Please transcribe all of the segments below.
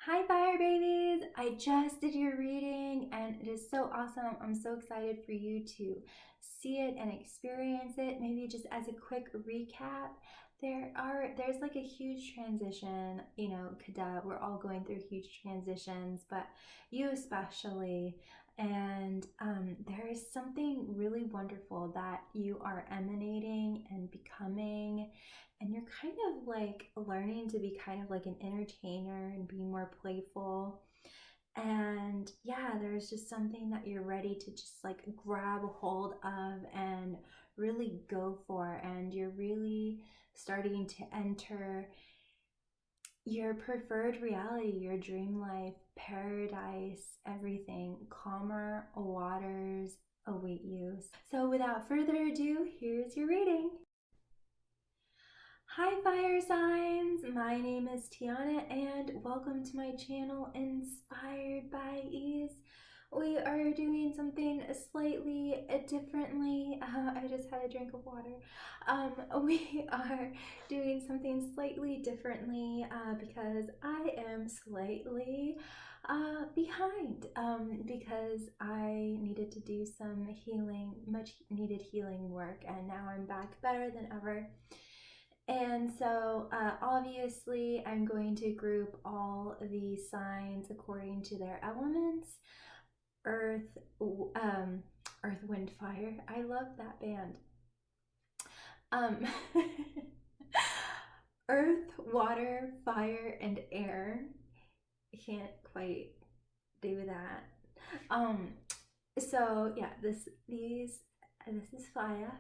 Hi fire babies! I just did your reading and it is so awesome. I'm so excited for you to see it and experience it. Maybe just as a quick recap, there's like a huge transition, Kada, we're all going through huge transitions, but you especially. And there is something really wonderful that you are emanating and becoming, and you're kind of like learning to be kind of like an entertainer and be more playful. And yeah, there's just something that you're ready to just like grab a hold of and really go for. And you're really starting to enter your preferred reality, your dream life, paradise, everything. Calmer waters await you. So without further ado, here's your reading. Hi fire signs, my name is Tiana and welcome to my channel Inspired by Ease. We are doing something slightly differently. I just had a drink of water. We are doing something slightly differently because I am slightly behind because I needed to do some healing, much needed healing work, and now I'm back better than ever. And so obviously I'm going to group all the signs according to their elements. Earth, Earth, Wind, Fire. I love that band. Um, Earth, Water, Fire, and Air. I can't quite do that. Um, so yeah, this is Fire,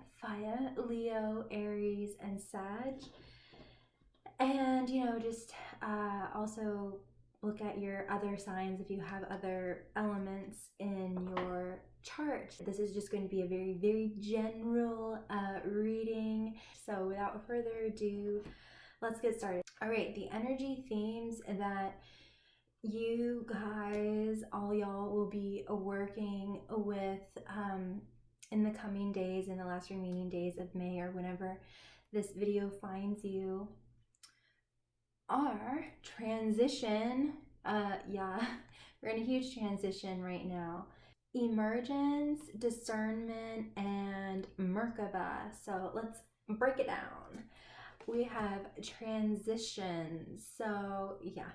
Leo, Aries, and Sag. And just also look at your other signs if you have other elements in your chart. This is just going to be a very, very general reading. So without further ado, let's get started. All right, the energy themes that you guys, all y'all, will be working with in the coming days, in the last remaining days of May, or whenever this video finds you, are transition. Yeah, we're in a huge transition right now. Emergence, discernment, and Merkaba. So let's break it down. We have transitions. So yeah,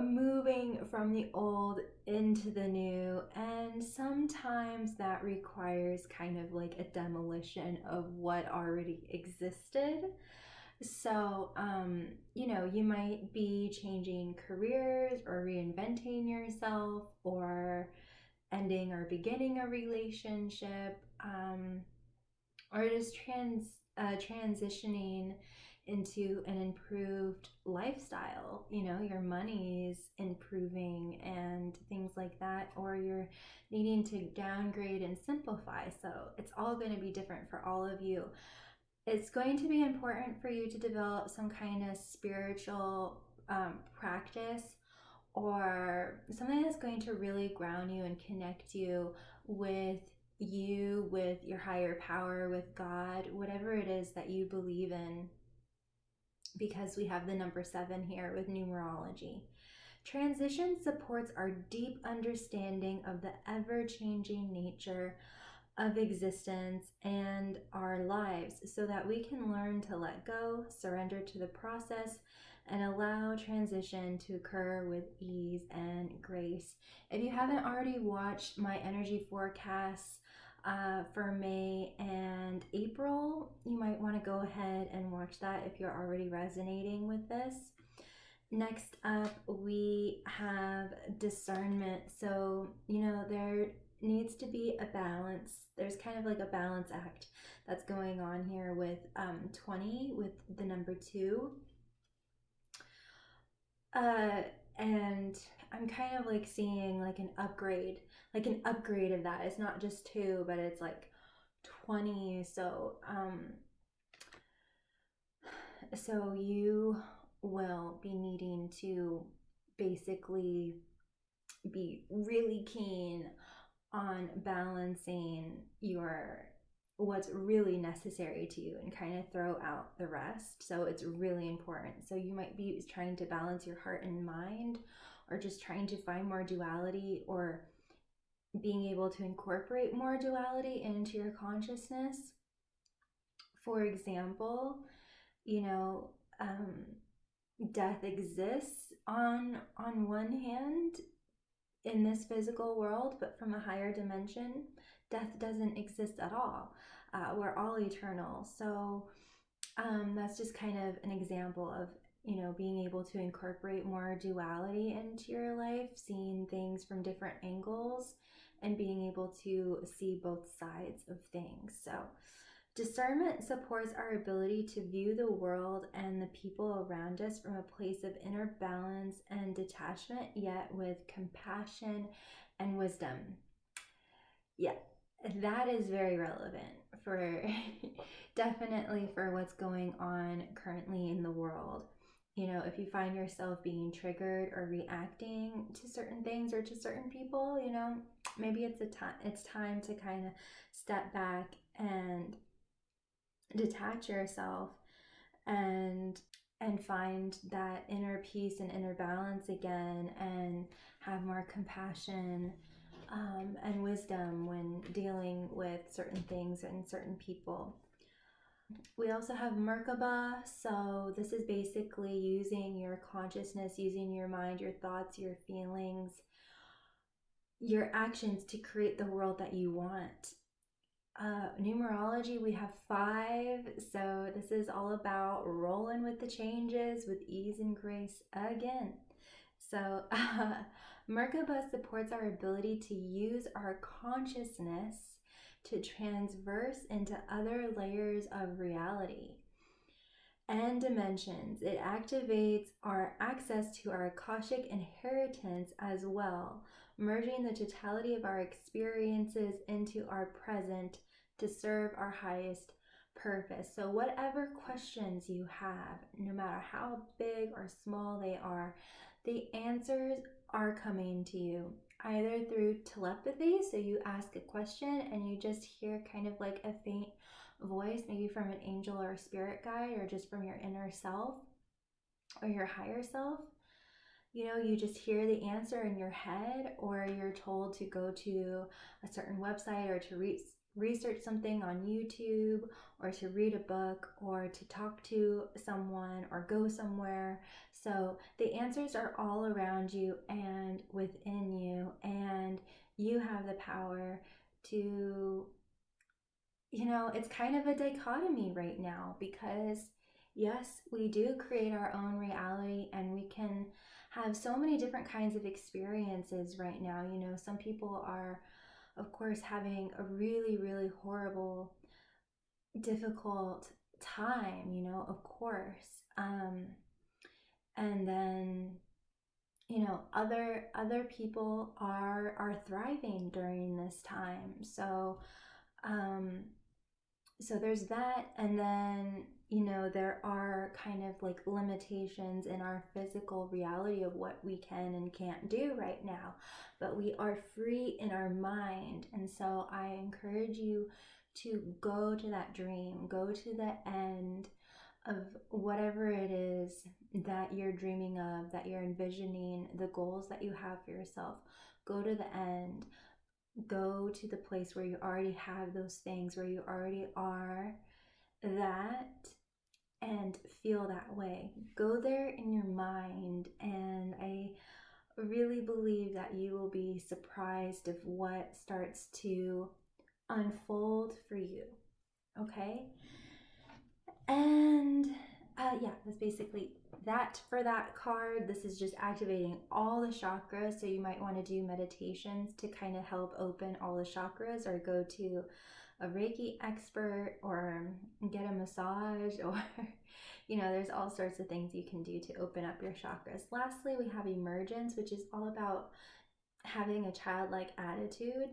moving from the old into the new, and sometimes that requires kind of like a demolition of what already existed. So, you might be changing careers or reinventing yourself or ending or beginning a relationship, or just transitioning into an improved lifestyle. Your money's improving and things like that, or you're needing to downgrade and simplify. So it's all going to be different for all of you. It's going to be important for you to develop some kind of spiritual practice, or something that's going to really ground you and connect you with your higher power, with God, whatever it is that you believe in, because we have the number 7 here with numerology. Transition supports our deep understanding of the ever-changing nature of existence and our lives, so that we can learn to let go, surrender to the process, and allow transition to occur with ease and grace. If you haven't already watched my energy forecasts for May and April, you might want to go ahead and watch that if you're already resonating with this. Next up, we have discernment. So, there needs to be a balance. There's kind of like a balance act that's going on here with 20, with the number 2. And I'm kind of like seeing like an upgrade of that. It's not just 2, but it's like 20. So, so you will be needing to basically be really keen on balancing your what's really necessary to you and kind of throw out the rest. So it's really important. So you might be trying to balance your heart and mind, or just trying to find more duality, or being able to incorporate more duality into your consciousness. For example, you know, death exists on one hand in this physical world, but from a higher dimension, death doesn't exist at all. We're all eternal. So that's just kind of an example of, being able to incorporate more duality into your life, seeing things from different angles, and being able to see both sides of things. So discernment supports our ability to view the world and the people around us from a place of inner balance and detachment, yet with compassion and wisdom. Yeah, that is very relevant for definitely for what's going on currently in the world. If you find yourself being triggered or reacting to certain things or to certain people, maybe it's time to kind of step back and detach yourself and find that inner peace and inner balance again, and have more compassion and wisdom when dealing with certain things and certain people. We also have Merkaba. So this is basically using your consciousness, using your mind, your thoughts, your feelings, your actions to create the world that you want. Numerology, we have 5. So this is all about rolling with the changes with ease and grace again. So Merkaba supports our ability to use our consciousness to transverse into other layers of reality and dimensions. It activates our access to our Akashic inheritance as well, merging the totality of our experiences into our present to serve our highest purpose. So whatever questions you have, no matter how big or small they are, the answers are coming to you either through telepathy. So you ask a question and you just hear kind of like a faint voice, maybe from an angel or a spirit guide, or just from your inner self or your higher self. You just hear the answer in your head, or you're told to go to a certain website, or to research something on YouTube, or to read a book, or to talk to someone, or go somewhere. So the answers are all around you and within you, and you have the power to, it's kind of a dichotomy right now, because yes, we do create our own reality, and we can have so many different kinds of experiences right now. Some people are, of course, having a really, really horrible, difficult time, of course. And then, other people are thriving during this time. So there's that. And then, there are kind of like limitations in our physical reality of what we can and can't do right now, but we are free in our mind. And so I encourage you to go to that dream, go to the end of whatever it is that you're dreaming of, that you're envisioning, the goals that you have for yourself. Go to the end. Go to the place where you already have those things, where you already are that, and feel that way. Go there in your mind, and I really believe that you will be surprised of what starts to unfold for you. Okay? And yeah, that's basically that for that card. This is just activating all the chakras. So you might want to do meditations to kind of help open all the chakras, or go to a Reiki expert, or get a massage, or there's all sorts of things you can do to open up your chakras. Lastly, we have emergence, which is all about having a childlike attitude.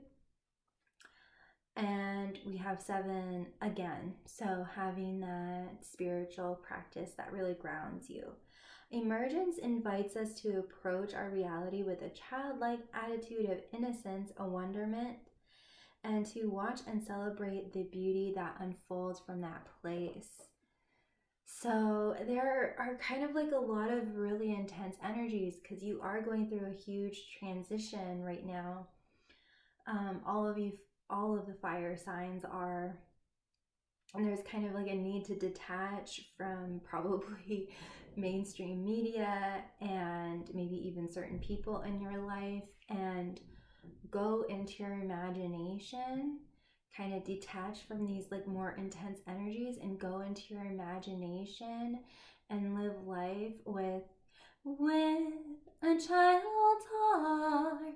And we have 7 again, so having that spiritual practice that really grounds you. Emergence invites us to approach our reality with a childlike attitude of innocence, a wonderment, and to watch and celebrate the beauty that unfolds from that place. So there are kind of like a lot of really intense energies because you are going through a huge transition right now. All of you, all of the fire signs are, and there's kind of like a need to detach from probably mainstream media and maybe even certain people in your life and go into your imagination, kind of detach from these like more intense energies and go into your imagination and live life with a child's heart.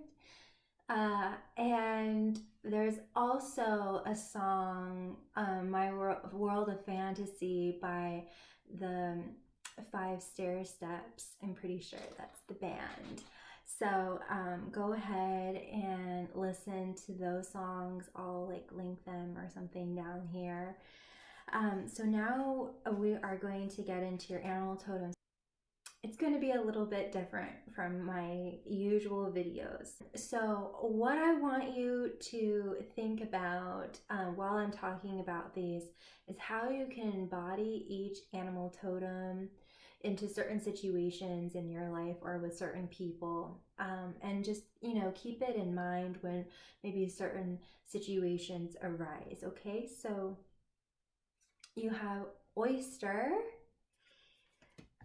And there's also a song, My World of Fantasy by the Five Stair Steps. I'm pretty sure that's the band. So go ahead and listen to those songs. I'll like link them or something down here. So now we are going to get into your animal totems. It's going to be a little bit different from my usual videos. So what I want you to think about while I'm talking about these is how you can embody each animal totem into certain situations in your life or with certain people, and just, you know, keep it in mind when maybe certain situations arise. Okay, so you have oyster,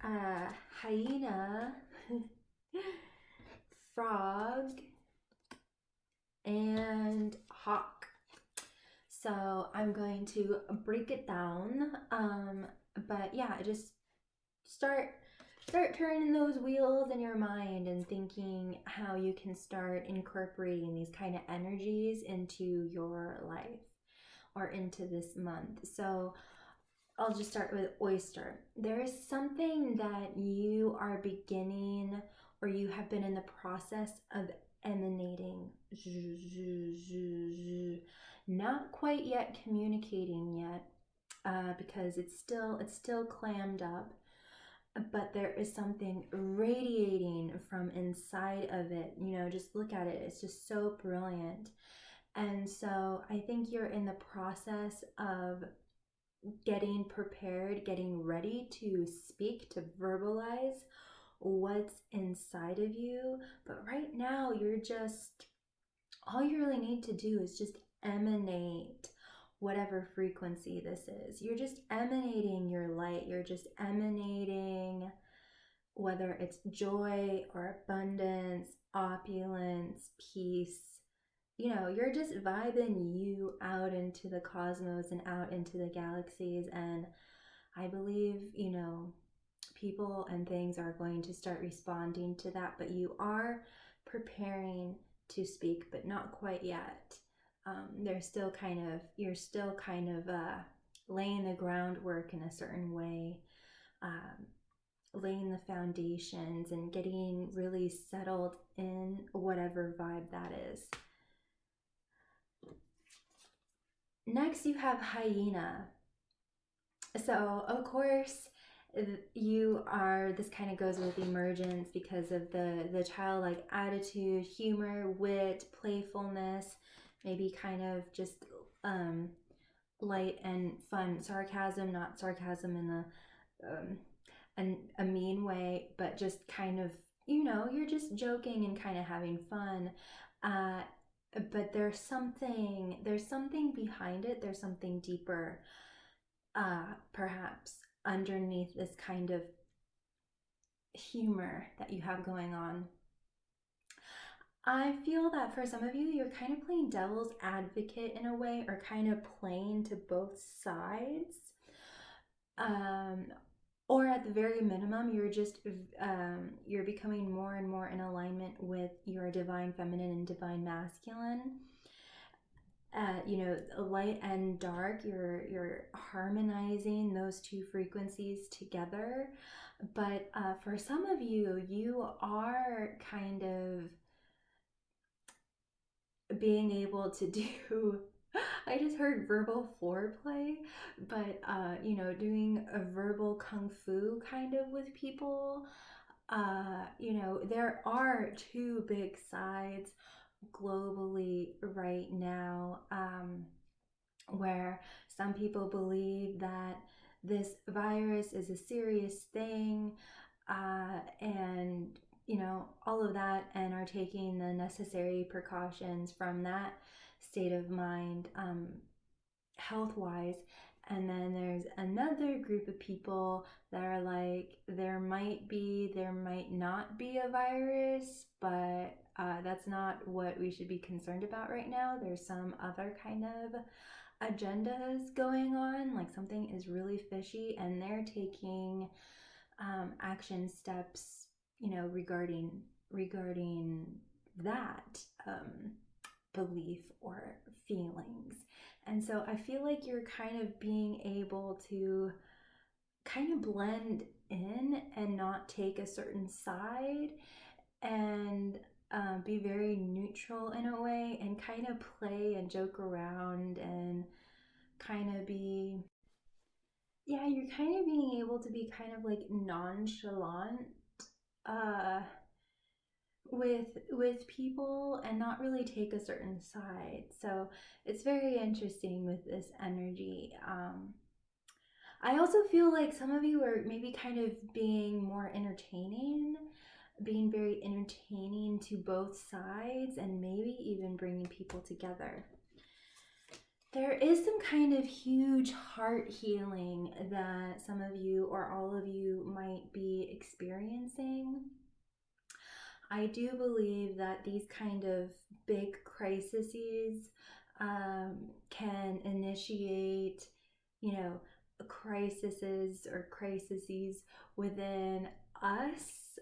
hyena, frog, and hawk. So I'm going to break it down, but yeah, just start turning those wheels in your mind and thinking how you can start incorporating these kind of energies into your life or into this month. So I'll just start with oyster. There is something that you are beginning or you have been in the process of emanating, not quite yet communicating yet, because it's still clammed up, but there is something radiating from inside of it. You know, just look at it. It's just so brilliant. And so I think you're in the process of getting prepared, getting ready to speak, to verbalize what's inside of you. But right now, all you really need to do is just emanate whatever frequency this is. You're just emanating your light. You're just emanating whether it's joy or abundance, opulence, peace. You know, you're just vibing you out into the cosmos and out into the galaxies. And I believe, you know, people and things are going to start responding to that, but you are preparing to speak, but not quite yet. You're still kind of laying the groundwork in a certain way, laying the foundations and getting really settled in whatever vibe that is. Next, you have hyena. So, of course, this kind of goes with emergence because of the childlike attitude, humor, wit, playfulness, maybe kind of just light and fun sarcasm, not sarcasm in a mean way, but just kind of, you know, you're just joking and kind of having fun. But there's something behind it. There's something deeper, perhaps underneath this kind of humor that you have going on. I feel that for some of you, you're kind of playing devil's advocate in a way, or kind of playing to both sides. Or at the very minimum, you're becoming more and more in alignment with your divine feminine and divine masculine. You know, light and dark, you're harmonizing those two frequencies together. But for some of you, you are kind of being able to do I just heard verbal foreplay, but you know, doing a verbal kung fu kind of with people. You know, there are two big sides globally right now, where some people believe that this virus is a serious thing, and all of that, and are taking the necessary precautions from that state of mind, health wise. And then there's another group of people that are like, there might be, there might not be a virus, but that's not what we should be concerned about right now. There's some other kind of agendas going on, like something is really fishy, and they're taking action steps, regarding that belief or feelings. And so I feel like you're kind of being able to kind of blend in and not take a certain side, and be very neutral in a way, and kind of play and joke around, and kind of be, yeah, you're kind of being able to be kind of like nonchalant uh with people, and not really take a certain side. So it's very interesting with this energy. I also feel like some of you are maybe kind of being more entertaining, being very entertaining to both sides, and maybe even bringing people together. There is some kind of huge heart healing that some of you or all of you might be experiencing. I do believe that these kind of big crises can initiate, crises within us.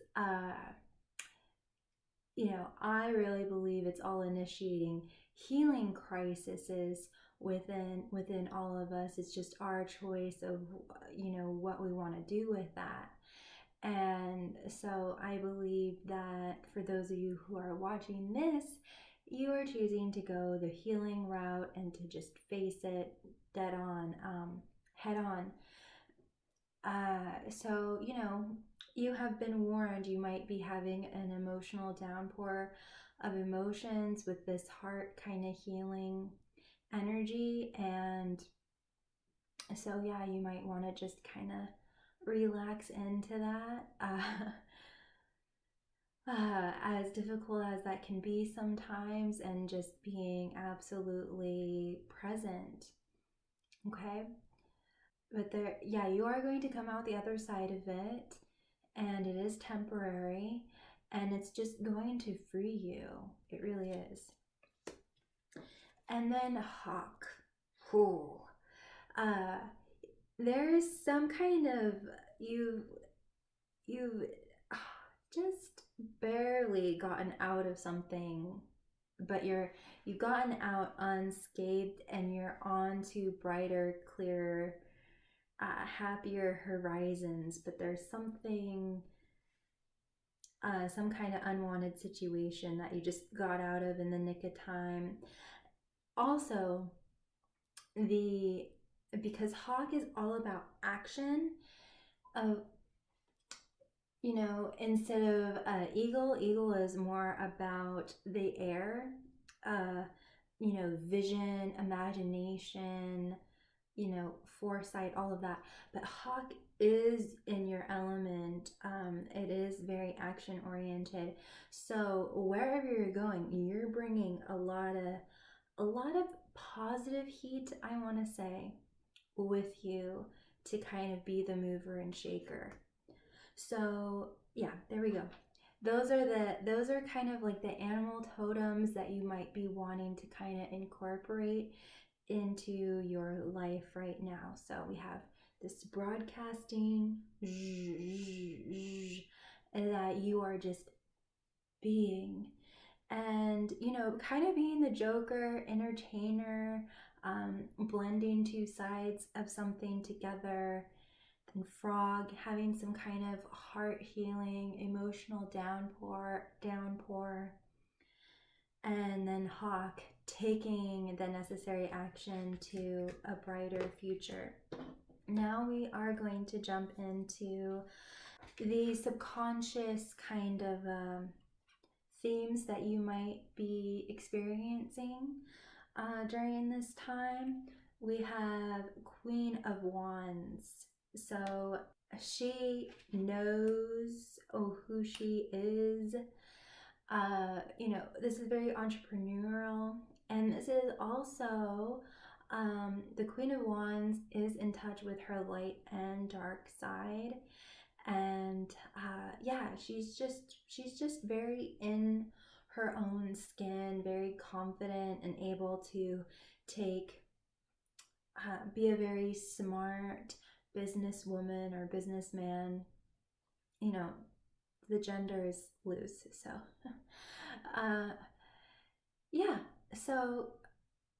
I really believe it's all initiating healing crises within all of us. It's just our choice of what we want to do with that. And so I believe that for those of you who are watching this, you are choosing to go the healing route and to just face it dead on, head on. So, you have been warned. You might be having an emotional downpour of emotions with this heart kind of healing energy. And so, yeah, you might want to just kind of relax into that. As difficult as that can be sometimes, and just being absolutely present. Okay? But you are going to come out the other side of it, and it is temporary, and it's just going to free you. It really is. And then Hawk. Whew. There's some kind of, you've just barely gotten out of something, but you've gotten out unscathed, and you're on to brighter, clearer, happier horizons. But there's something, some kind of unwanted situation that you just got out of in the nick of time. Also, because Hawk is all about action, instead of eagle is more about the air, vision, imagination, foresight, all of that. But Hawk is in your element. It is very action oriented. So wherever you're going, you're bringing a lot of positive heat, I want to say, with you, to kind of be the mover and shaker. So yeah, there we go. Those are kind of like the animal totems that you might be wanting to kind of incorporate into your life right now. So we have this broadcasting, and that you are just being, and kind of being the joker, entertainer, blending two sides of something together. And Frog having some kind of heart healing, emotional downpour, and then Hawk taking the necessary action to a brighter future. Now we are going to jump into the subconscious kind of themes that you might be experiencing during this time. We have Queen of Wands. So she knows who she is. This is very entrepreneurial, and this is also the Queen of Wands is in touch with her light and dark side, and she's just very in her own skin, very confident and able to be a very smart businesswoman or businessman. The gender is loose, so yeah. So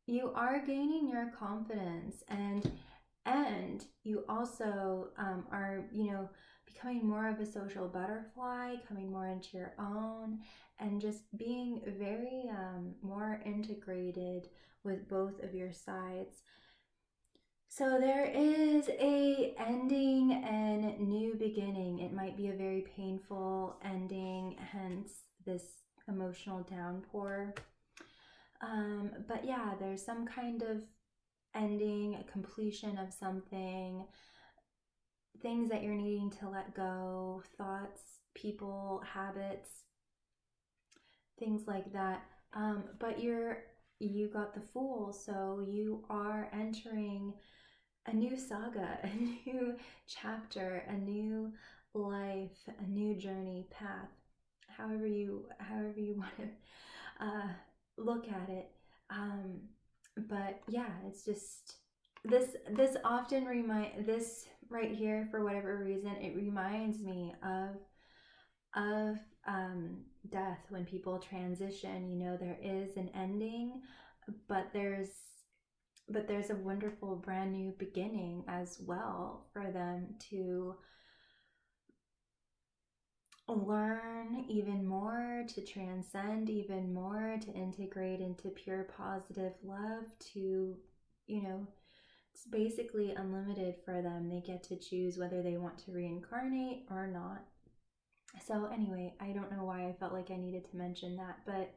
you are gaining your confidence, and you also are becoming more of a social butterfly, coming more into your own, and just being very more integrated with both of your sides. So there is a ending and new beginning. It might be a very painful ending, hence this emotional downpour. But yeah, there's some kind of ending, a completion of something, things that you're needing to let go, thoughts, people, habits, things like that. But you got the Fool, so you are entering a new saga, a new chapter, a new life, a new journey, path, however you want to look at it. But yeah, it's just this often this right here, for whatever reason, it reminds me of death. When people transition, there is an ending, but there's a wonderful brand new beginning as well for them to learn even more, to transcend even more, to integrate into pure positive love, to it's basically unlimited for them. They get to choose whether they want to reincarnate or not. So anyway, I don't know why I felt like I needed to mention that, but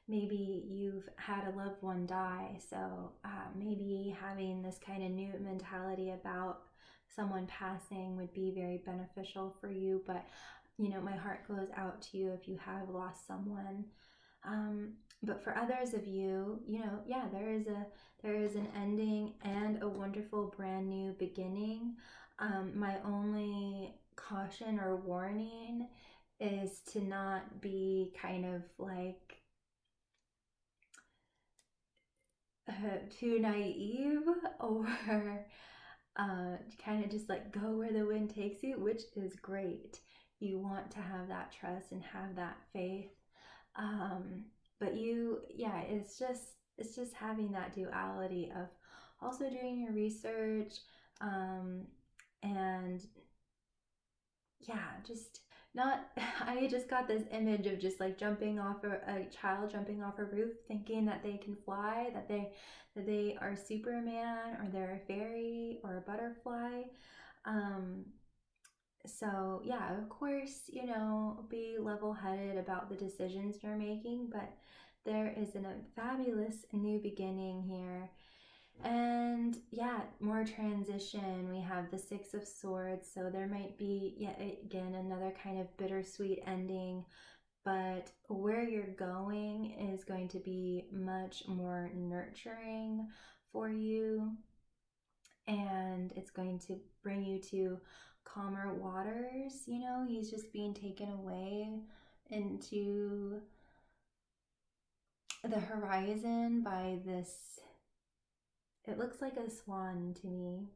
maybe you've had a loved one die, so maybe having this kind of new mentality about someone passing would be very beneficial for you. But my heart goes out to you if you have lost someone. But for others of you, there is an ending and a wonderful brand new beginning. My only caution or warning is to not be kind of like too naive, or kind of just like go where the wind takes you, which is great. You want to have that trust and have that faith, but it's just having that duality of also doing your research, and just not I just got this image of just like a child jumping off a roof thinking that they can fly, that they are Superman, or they're a fairy or a butterfly. So yeah, of course, be level-headed about the decisions you're making, but there is a fabulous new beginning here. And yeah, more transition. We have the Six of Swords, so there might be yet again another kind of bittersweet ending, but where you're going is going to be much more nurturing for you, and it's going to bring you to calmer waters. He's just being taken away into the horizon by this, it looks like a swan to me.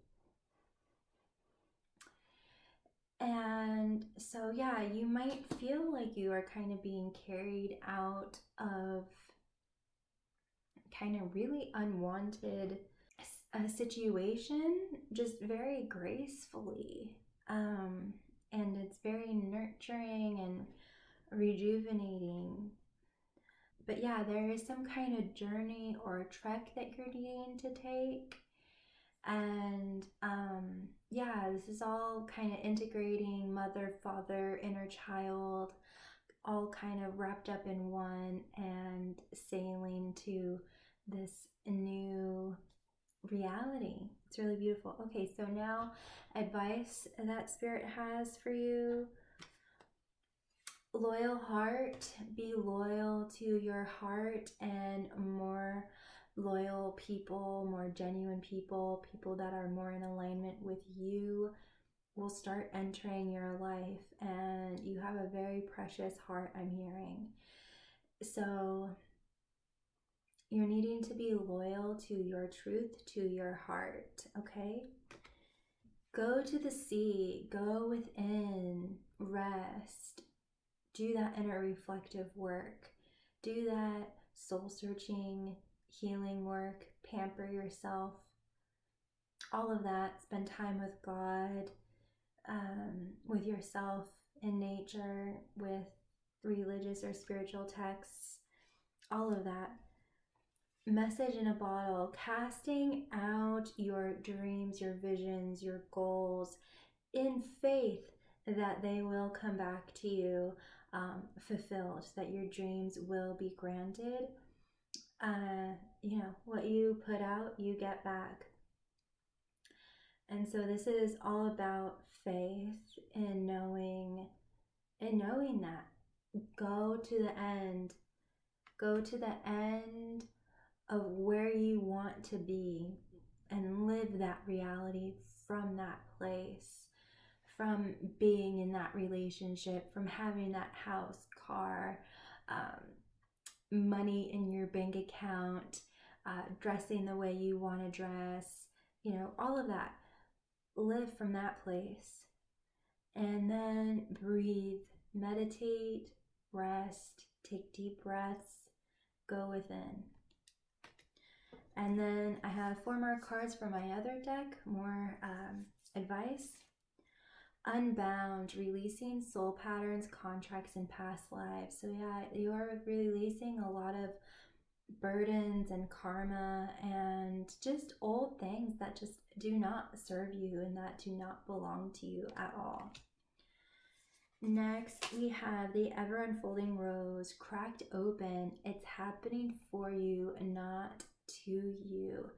And so yeah, you might feel like you are kind of being carried out of kind of really unwanted a situation, just very gracefully, and it's very nurturing and rejuvenating. But yeah, there is some kind of journey or a trek that you're needing to take, and this is all kind of integrating mother, father, inner child, all kind of wrapped up in one and sailing to this new reality. It's really beautiful. Okay, so now advice that Spirit has for you. Loyal heart, be loyal to your heart, and more loyal people, more genuine people, people that are more in alignment with you will start entering your life, and you have a very precious heart, I'm hearing. So you're needing to be loyal to your truth, to your heart, okay? Go to the sea, go within, rest. Do that inner reflective work. Do that soul searching, healing work, pamper yourself. All of that. Spend time with God, with yourself, in nature, with religious or spiritual texts. All of that. Message in a bottle. Casting out your dreams, your visions, your goals in faith that they will come back to you fulfilled, that your dreams will be granted. What you put out, you get back. And so this is all about faith in knowing that. Go to the end. Go to the end of where you want to be and live that reality from that place. From being in that relationship, from having that house, car, money in your bank account, dressing the way you want to dress, all of that. Live from that place. And then breathe, meditate, rest, take deep breaths, go within. And then I have 4 more cards from my other deck, more advice. Unbound, releasing soul patterns, contracts, and past lives. So yeah, you are releasing a lot of burdens and karma and just old things that just do not serve you and that do not belong to you at all. Next, we have the ever unfolding rose, cracked open. It's happening for you, not to you.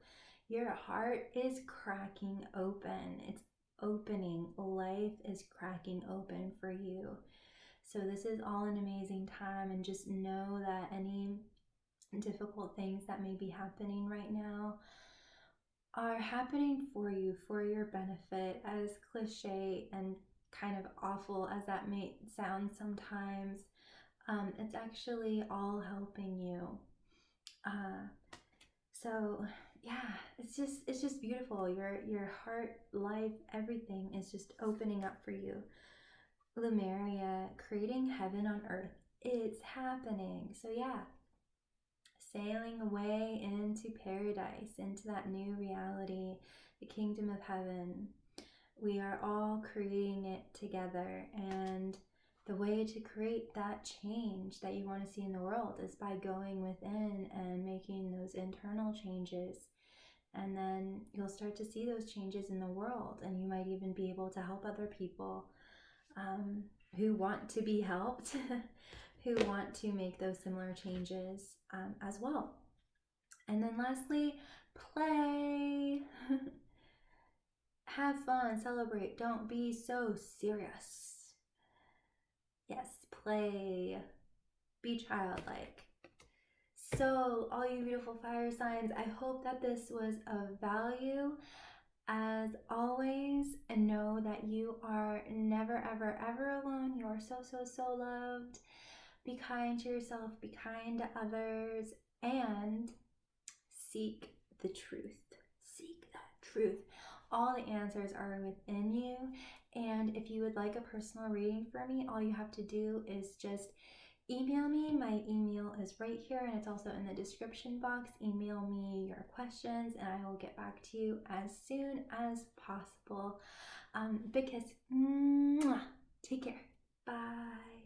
Your heart is cracking open. It's opening. Life is cracking open for you. So this is all an amazing time, and just know that any difficult things that may be happening right now are happening for you, for your benefit. As cliche and kind of awful as that may sound sometimes, it's actually all helping you. So yeah, it's just beautiful. Your heart, life, everything is just opening up for you. Lemuria, creating heaven on earth. It's happening. So yeah, sailing away into paradise, into that new reality, the kingdom of heaven. We are all creating it together, and the way to create that change that you want to see in the world is by going within and making those internal changes. And then you'll start to see those changes in the world, and you might even be able to help other people who want to be helped, who want to make those similar changes as well. And then lastly, play. Have fun, celebrate, don't be so serious. Yes, play, be childlike. So, all you beautiful fire signs, I hope that this was of value. As always, know that you are never, ever, ever alone. You are so, so, so loved. Be kind to yourself, be kind to others, and seek the truth. Seek that truth. All the answers are within you. And if you would like a personal reading for me, all you have to do is just email me. My email is right here, and it's also in the description box. Email me your questions, and I will get back to you as soon as possible. Big kiss. Mwah. Take care. Bye.